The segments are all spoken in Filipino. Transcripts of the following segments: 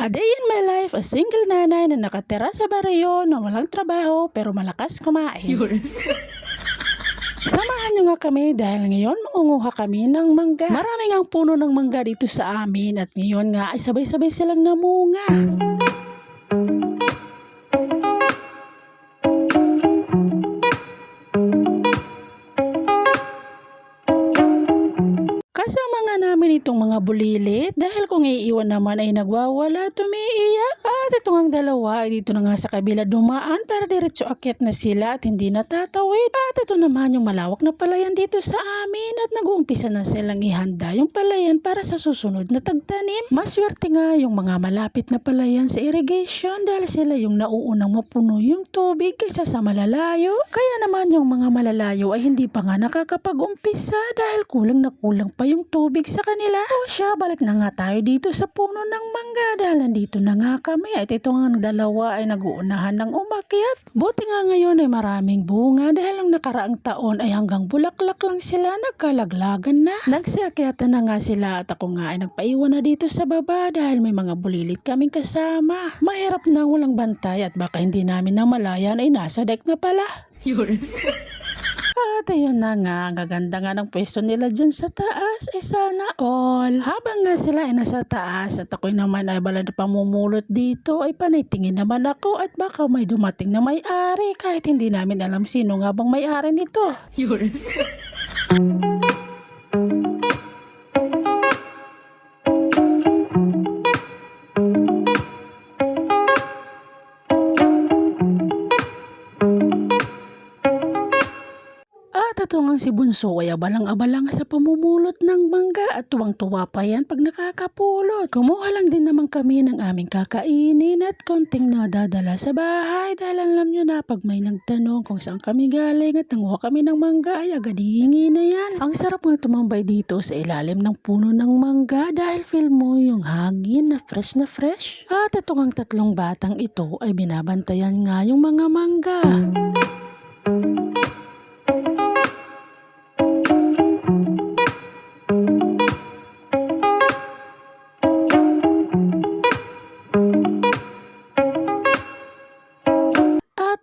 A day in my life, a single nanay na nakatira sa baryo na walang trabaho pero malakas kumain. Samahan nyo nga kami dahil ngayon mangunguha kami ng mangga. Maraming ang puno ng mangga dito sa amin at ngayon nga ay sabay-sabay silang namunga. Kasama nga namin itong mga bulilit dahil kung iiwan naman ay nagwawala, tumiiyak. At itong ang dalawa ay dito na nga sa kabila dumaan para diretso akyat na sila at hindi natatawid. At ito naman yung malawak na palayan dito sa amin at nag-uumpisa na silang ihanda yung palayan para sa susunod na tagtanim. Maswerte nga yung mga malapit na palayan sa irrigation dahil sila yung nauunang mapuno yung tubig kaysa sa malalayo. Kaya naman yung mga malalayo ay hindi pa nga nakakapag-umpisa dahil kulang na kulang pa yung tubig sa kanila. O siya, balik na nga tayo dito sa puno ng mangga dahil nandito na nga kami at ito nga dalawa ay nag-uunahan ng umakyat. Buti nga ngayon ay maraming bunga dahil ang nakaraang taon ay hanggang bulaklak lang sila, nagkalaglagan na. Nagsiakyatan na nga sila at ako nga ay nagpaiwan na dito sa baba dahil may mga bulilit kaming kasama. Mahirap na walang bantay at baka hindi namin namalayan ay nasa deck na pala. At ayun na nga, ang gaganda nga ng pwesto nila dyan sa taas, sana all. Habang nga sila ay nasa taas at ako'y naman ay bala na pamumulot dito, ay panaytingin naman ako at baka may dumating na may-ari kahit hindi namin alam sino nga bang may-ari nito. At ito nga si Bunso ay abalang-abalang sa pamumulot ng mangga at tuwang-tuwa pa yan pag nakakapulot. Kumuha lang din naman kami ng aming kakainin at konting nadadala sa bahay dahil alam nyo na pag may nagtanong kung saan kami galing at nanguha kami ng mangga ay agad hihingi na yan. Ang sarap nga tumambay dito sa ilalim ng puno ng mangga dahil feel mo yung hangin na fresh na fresh. At ito nga tatlong batang ito ay binabantayan nga yung mga mangga.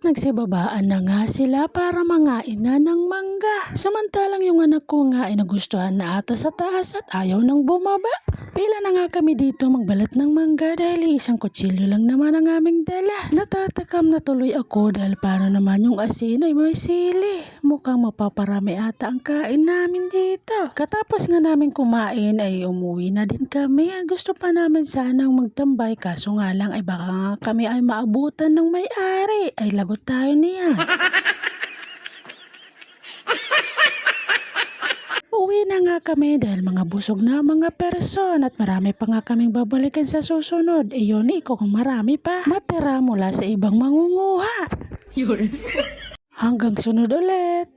Nagsibabaan na nga sila para mangain na ng mangga. Samantalang yung anak ko nga ay nagustuhan na ata sa taas at ayaw nang bumaba. Pila na nga kami dito magbalat ng mangga dahil isang kutsilyo lang naman ang aming dala. Natatakam na tuloy ako dahil paano naman yung asin ay may sili. Mukhang mapaparami ata ang kain namin dito. Katapos nga namin kumain ay umuwi na din kami. Gusto pa namin sanang magtambay kaso nga lang ay baka nga kami ay maabutan ng may-ari. Ay lagot tayo niya. Uwi na nga kami dahil mga busog na mga person at marami pa nga kaming babalikan sa susunod. Iyon kung marami pa matira mula sa ibang mangunguha. Hanggang sunod ulit.